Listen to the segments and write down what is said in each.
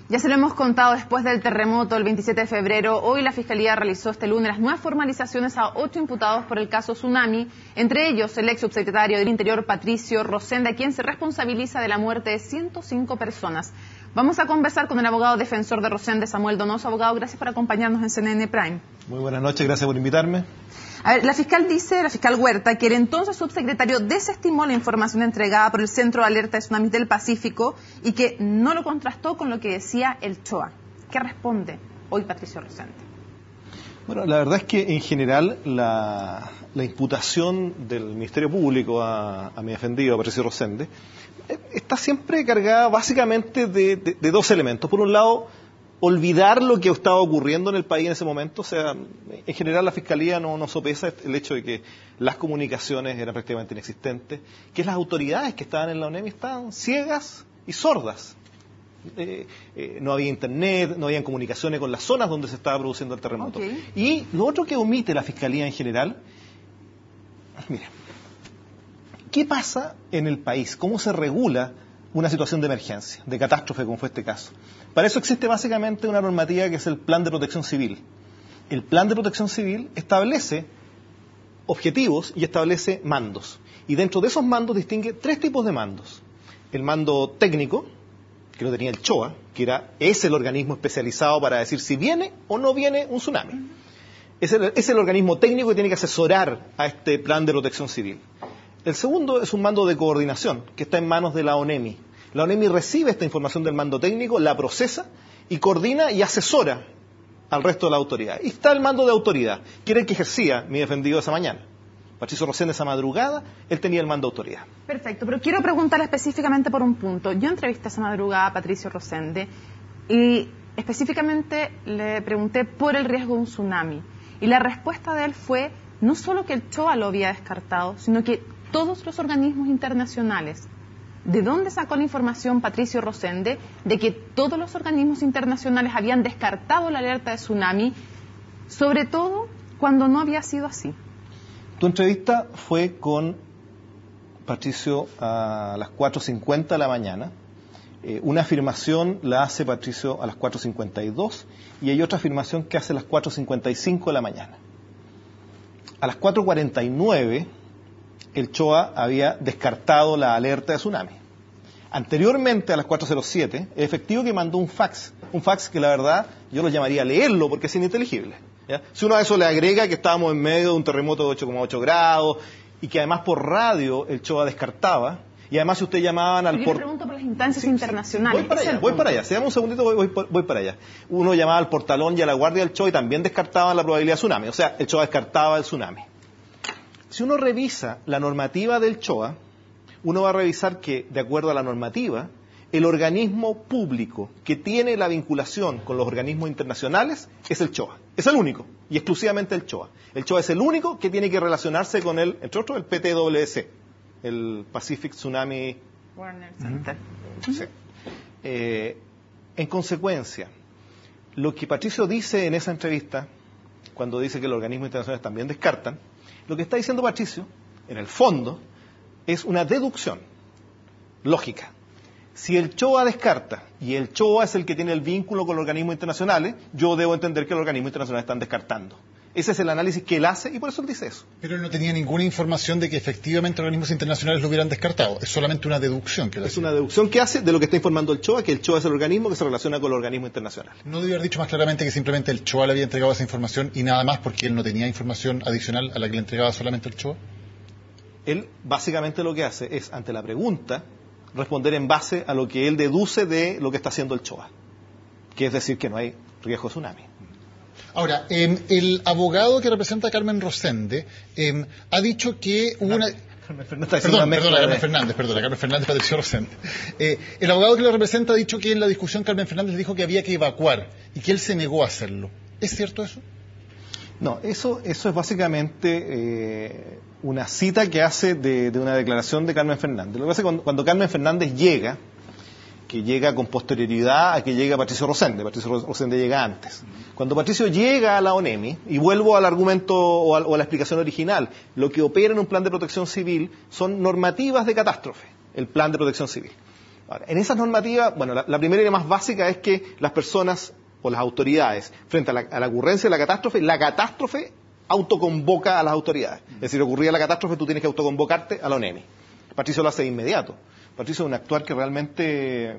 Ya se lo hemos contado después del terremoto el 27 de febrero. Hoy la Fiscalía realizó este lunes las nuevas formalizaciones a 8 imputados por el caso Tsunami, entre ellos el ex subsecretario del Interior Patricio Rosende, a quien se responsabiliza de la muerte de 105 personas. Vamos a conversar con el abogado defensor de Rosende, Samuel Donoso. Abogado, gracias por acompañarnos en CNN Prime. Muy buenas noches, gracias por invitarme. A ver, la fiscal Huerta, que el entonces subsecretario desestimó la información entregada por el Centro de Alerta de Tsunamis del Pacífico y que no lo contrastó con lo que decía el CHOA. ¿Qué responde hoy Patricio Rosende? Bueno, la verdad es que en general la imputación del Ministerio Público a mi defendido, a Patricio Rosende, está siempre cargada básicamente de dos elementos. Por un lado, olvidar lo que estaba ocurriendo en el país en ese momento. O sea, en general la Fiscalía no sopesa el hecho de que las comunicaciones eran prácticamente inexistentes, que las autoridades que estaban en la ONEMI estaban ciegas y sordas. No había internet, no había comunicaciones con las zonas donde se estaba produciendo el terremoto. Okay. Y lo otro que omite la Fiscalía en general, mira, ¿qué pasa en el país? ¿Cómo se regula una situación de emergencia, de catástrofe, como fue este caso? Para eso existe básicamente una normativa que es el Plan de Protección Civil. El Plan de Protección Civil establece objetivos y establece mandos. Y dentro de esos mandos distingue tres tipos de mandos. El mando técnico, que lo tenía el CHOA, que es el organismo especializado para decir si viene o no viene un tsunami. Es el organismo técnico que tiene que asesorar a este Plan de Protección Civil. El segundo es un mando de coordinación, que está en manos de la ONEMI. La ONEMI recibe esta información del mando técnico, la procesa y coordina y asesora al resto de la autoridad. Y está el mando de autoridad, que era el que ejercía mi defendido esa mañana. Patricio Rosende, esa madrugada, él tenía el mando de autoridad. Perfecto, pero quiero preguntarle específicamente por un punto. Yo entrevisté esa madrugada a Patricio Rosende y específicamente le pregunté por el riesgo de un tsunami. Y la respuesta de él fue no solo que el CHOA lo había descartado, sino que todos los organismos internacionales. ¿De dónde sacó la información Patricio Rosende de que todos los organismos internacionales habían descartado la alerta de tsunami, sobre todo cuando no había sido así? Tu entrevista fue con Patricio a las 4:50 de la mañana. Una afirmación la hace Patricio a las 4:52 y hay otra afirmación que hace a las 4:55 de la mañana. A las 4:49 el CHOA había descartado la alerta de tsunami. Anteriormente, a las 4:07, es efectivo que mandó un fax que la verdad yo lo llamaría leerlo porque es ininteligible, ¿ya? Si uno a eso le agrega que estábamos en medio de un terremoto de 8,8 grados y que además por radio el CHOA descartaba, y además si usted llamaban al... Yo le pregunto por las instancias internacionales. Voy para allá, seamos un segundito, voy para allá. Uno llamaba al Portalón y a la Guardia del CHOA y también descartaban la probabilidad de tsunami, o sea, el CHOA descartaba el tsunami. Si uno revisa la normativa del CHOA, uno va a revisar que, de acuerdo a la normativa, el organismo público que tiene la vinculación con los organismos internacionales es el CHOA. Es el único, y exclusivamente el CHOA. El CHOA es el único que tiene que relacionarse con el, entre otros, el PTWC, el Pacific Tsunami Warner Center. Sí. En consecuencia, lo que Patricio dice en esa entrevista, cuando dice que los organismos internacionales también descartan, lo que está diciendo Patricio, en el fondo, es una deducción lógica. Si el CHOA descarta, y el CHOA es el que tiene el vínculo con los organismos internacionales, yo debo entender que los organismos internacionales están descartando. Ese es el análisis que él hace, y por eso él dice eso. Pero él no tenía ninguna información de que efectivamente organismos internacionales lo hubieran descartado. Es solamente una deducción que él hace. Es una deducción que hace de lo que está informando el CHOA, que el CHOA es el organismo que se relaciona con los organismos internacionales. No debió haber dicho más claramente que simplemente el CHOA le había entregado esa información y nada más porque él no tenía información adicional a la que le entregaba solamente el CHOA. Él básicamente lo que hace es, ante la pregunta, responder en base a lo que él deduce de lo que está haciendo el CHOA, que es decir que no hay riesgo de tsunami. Ahora, el abogado que representa a Carmen Rosende ha dicho que hubo una... Carmen Fernández, Patricio Rosende. El abogado que lo representa ha dicho que en la discusión Carmen Fernández dijo que había que evacuar y que él se negó a hacerlo. ¿Es cierto eso? No, eso es básicamente una cita que hace de una declaración de Carmen Fernández. Lo que pasa es que cuando Carmen Fernández llega, que llega con posterioridad a que llega Patricio Rosende llega antes. Cuando Patricio llega a la ONEMI, y vuelvo al argumento o a la explicación original, lo que opera en un plan de protección civil son normativas de catástrofe, el plan de protección civil. Ahora, en esas normativas, bueno, la primera y la más básica es que las personas o las autoridades, frente a la ocurrencia de la catástrofe autoconvoca a las autoridades. Es decir, ocurría la catástrofe, tú tienes que autoconvocarte a la ONEMI. Patricio lo hace de inmediato. Patricio es un actuar que realmente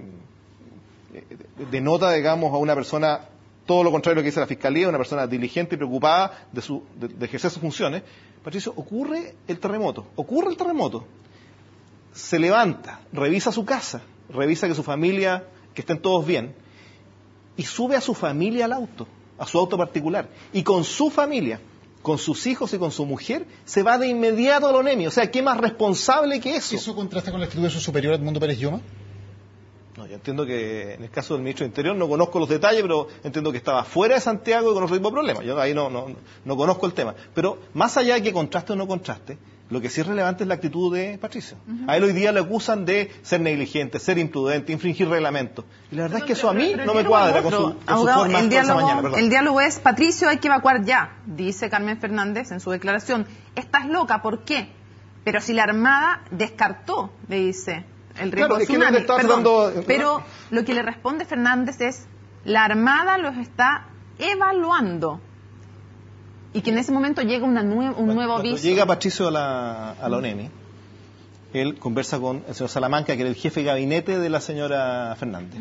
denota, digamos, a una persona todo lo contrario de lo que dice la Fiscalía, una persona diligente y preocupada de ejercer sus funciones. Patricio, ocurre el terremoto, se levanta, revisa su casa, revisa que su familia, que estén todos bien, y sube a su familia al auto, a su auto particular, y con su familia, con sus hijos y con su mujer, se va de inmediato a la ONEMI. O sea, ¿qué más responsable que eso? ¿Eso contrasta con la actitud de su superior, Edmundo Pérez Lloma? No, yo entiendo que en el caso del ministro de Interior no conozco los detalles, pero entiendo que estaba fuera de Santiago y con otro tipo de problemas. Yo ahí no conozco el tema. Pero más allá de que contraste o no contraste, lo que sí es relevante es la actitud de Patricio. A él hoy día le acusan de ser negligente, ser imprudente, infringir reglamentos. Y la verdad es que eso a mí no me cuadra con su forma de esa mañana. Perdón. El diálogo es: Patricio, hay que evacuar ya, dice Carmen Fernández en su declaración. Estás loca, ¿por qué? Pero si la Armada descartó, le dice, el riesgo de tsunami. Pero lo que le responde Fernández es: la Armada los está evaluando. Y que en ese momento llega un nuevo aviso. Cuando llega Patricio a la ONEMI, él conversa con el señor Salamanca, que era el jefe de gabinete de la señora Fernández,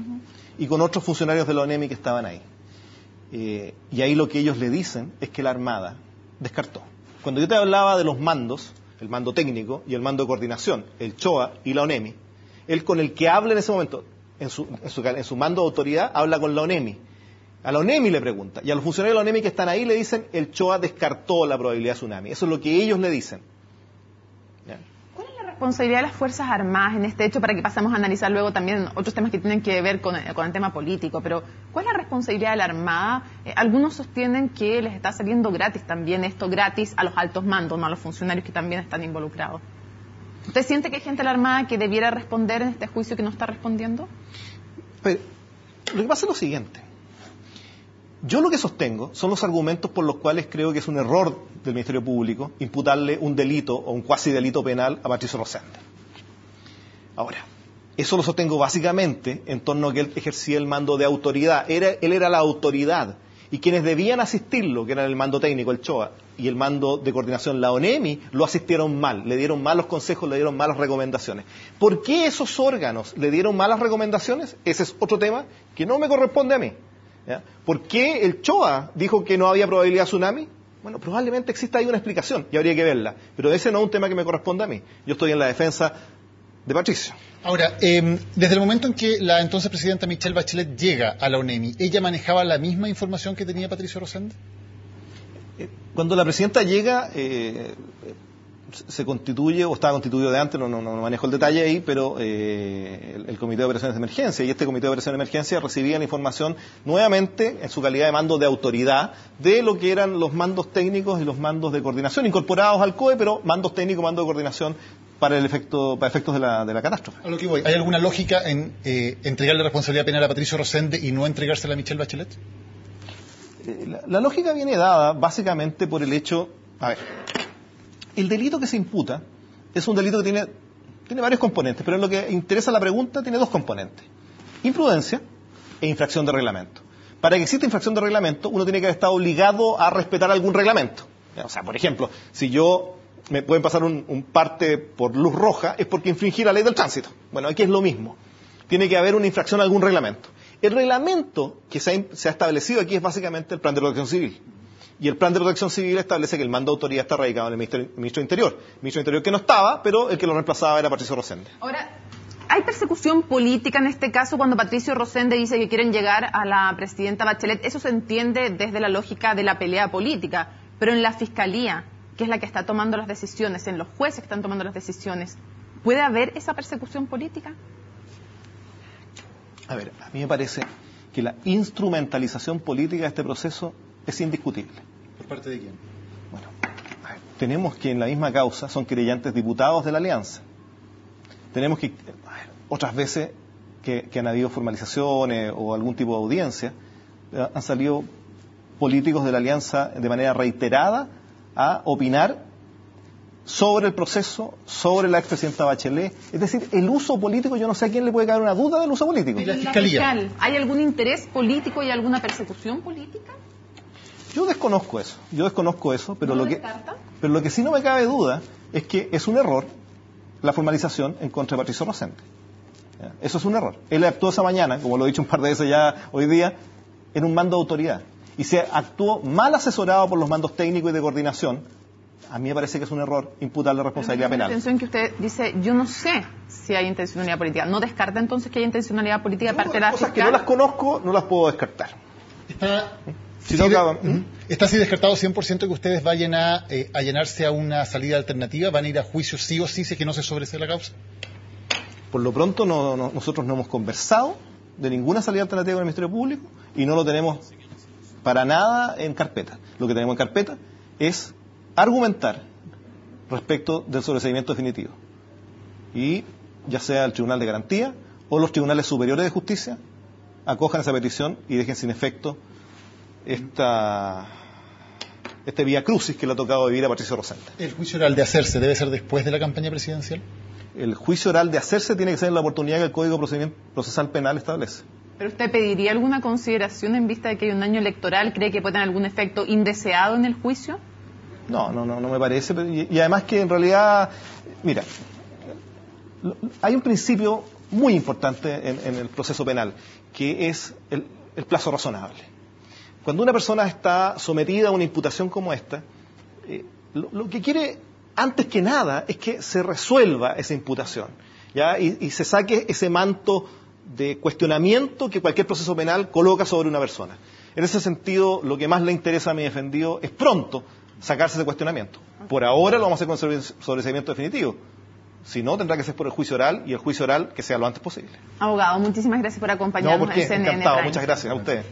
y con otros funcionarios de la ONEMI que estaban ahí. Y ahí lo que ellos le dicen es que la Armada descartó. Cuando yo te hablaba de los mandos, el mando técnico y el mando de coordinación, el CHOA y la ONEMI, él con el que habla en ese momento, en su mando de autoridad, habla con la ONEMI. A la ONEMI le pregunta, y a los funcionarios de la ONEMI que están ahí le dicen: el CHOA descartó la probabilidad de tsunami. Eso es lo que ellos le dicen. ¿Ya? ¿Cuál es la responsabilidad de las Fuerzas Armadas en este hecho, para que pasemos a analizar luego también otros temas que tienen que ver con el tema político? Pero ¿cuál es la responsabilidad de la Armada? Algunos sostienen que les está saliendo gratis también esto, gratis a los altos mandos, no a los funcionarios que también están involucrados. ¿Usted siente que hay gente de la Armada que debiera responder en este juicio que no está respondiendo? Pero, lo que pasa es lo siguiente. Yo lo que sostengo son los argumentos por los cuales creo que es un error del Ministerio Público imputarle un delito o un cuasi delito penal a Patricio Rosende. Ahora, eso lo sostengo básicamente en torno a que él ejercía el mando de autoridad. Él era la autoridad, y quienes debían asistirlo, que eran el mando técnico, el CHOA, y el mando de coordinación, la ONEMI, lo asistieron mal, le dieron malos consejos, le dieron malas recomendaciones. ¿Por qué esos órganos le dieron malas recomendaciones? Ese es otro tema que no me corresponde a mí. ¿Ya? ¿Por qué el CHOA dijo que no había probabilidad de tsunami? Bueno, probablemente exista ahí una explicación y habría que verla, pero ese no es un tema que me corresponde a mí. Yo estoy en la defensa de Patricio. Ahora, desde el momento en que la entonces presidenta Michelle Bachelet llega a la ONEMI, ¿ella manejaba la misma información que tenía Patricio Rosende? Cuando la presidenta llega, se constituye, o estaba constituido de antes, no manejo el detalle ahí, pero el Comité de Operaciones de Emergencia, y este Comité de Operaciones de Emergencia recibía la información nuevamente en su calidad de mando de autoridad de lo que eran los mandos técnicos y los mandos de coordinación, incorporados al COE, pero mandos técnicos, mando de coordinación para efectos de la catástrofe. A lo que voy, ¿hay alguna lógica en entregarle responsabilidad penal a Patricio Rosende y no entregársela a Michelle Bachelet? La lógica viene dada básicamente por el hecho, a ver, el delito que se imputa es un delito que tiene varios componentes, pero en lo que interesa la pregunta tiene dos componentes: imprudencia e infracción de reglamento. Para que exista infracción de reglamento, uno tiene que estar obligado a respetar algún reglamento. O sea, por ejemplo, si me pueden pasar un parte por luz roja, es porque infringí la ley del tránsito. Bueno, aquí es lo mismo. Tiene que haber una infracción a algún reglamento. El reglamento que se ha establecido aquí es básicamente el Plan de Protección Civil. Y el Plan de Protección Civil establece que el mando de autoridad está radicado en el ministro de Interior. El ministro de Interior que no estaba, pero el que lo reemplazaba era Patricio Rosende. Ahora, ¿hay persecución política en este caso cuando Patricio Rosende dice que quieren llegar a la presidenta Bachelet? Eso se entiende desde la lógica de la pelea política. Pero en la Fiscalía, que es la que está tomando las decisiones, en los jueces que están tomando las decisiones, ¿puede haber esa persecución política? A ver, a mí me parece que la instrumentalización política de este proceso es indiscutible. ¿Por parte de quién? Bueno, a ver, tenemos que en la misma causa son querellantes diputados de la Alianza. Tenemos que, otras veces que han habido formalizaciones o algún tipo de audiencia, han salido políticos de la Alianza de manera reiterada a opinar sobre el proceso, sobre la expresidenta Bachelet. Es decir, el uso político, yo no sé a quién le puede caer una duda del uso político. ¿Y la fiscalía? ¿Hay algún interés político y alguna persecución política? Yo desconozco eso, pero, ¿No lo descarta? pero lo que sí no me cabe duda es que es un error la formalización en contra de Patricio Rosende. ¿Ya? Eso es un error. Él actuó esa mañana, como lo he dicho un par de veces ya hoy día, en un mando de autoridad. Y se actuó mal asesorado por los mandos técnicos y de coordinación. A mí me parece que es un error imputarle responsabilidad penal. Atención que usted dice, yo no sé si hay intencionalidad política. ¿No descarta entonces que hay intencionalidad política de parte de la Cosas fiscal? que no las conozco, no las puedo descartar. ¿Está así descartado 100% que ustedes vayan a allanarse a una salida alternativa? ¿Van a ir a juicio sí o sí si es que no se sobresee la causa? Por lo pronto nosotros no hemos conversado de ninguna salida alternativa con el Ministerio Público y no lo tenemos para nada en carpeta. Lo que tenemos en carpeta es argumentar respecto del sobreseimiento definitivo. Y ya sea el Tribunal de Garantía o los Tribunales Superiores de Justicia acojan esa petición y dejen sin efecto este vía crucis que le ha tocado vivir a Patricio Rosende. ¿El juicio oral de hacerse debe ser después de la campaña presidencial? El juicio oral de hacerse tiene que ser en la oportunidad que el Código Procesal Penal establece. ¿Pero usted pediría alguna consideración en vista de que hay un año electoral? ¿Cree que puede tener algún efecto indeseado en el juicio? No me parece. Y además que en realidad, mira, hay un principio muy importante en el proceso penal, que es el plazo razonable. Cuando una persona está sometida a una imputación como esta, lo que quiere, antes que nada, es que se resuelva esa imputación, ¿ya? Y se saque ese manto de cuestionamiento que cualquier proceso penal coloca sobre una persona. En ese sentido, lo que más le interesa a mi defendido es pronto sacarse ese cuestionamiento. Por ahora lo vamos a hacer con sobreseimiento definitivo. Si no, tendrá que ser por el juicio oral, y el juicio oral que sea lo antes posible. Abogado, muchísimas gracias por acompañarnos en CNN encantado. Prime. Muchas gracias a ustedes.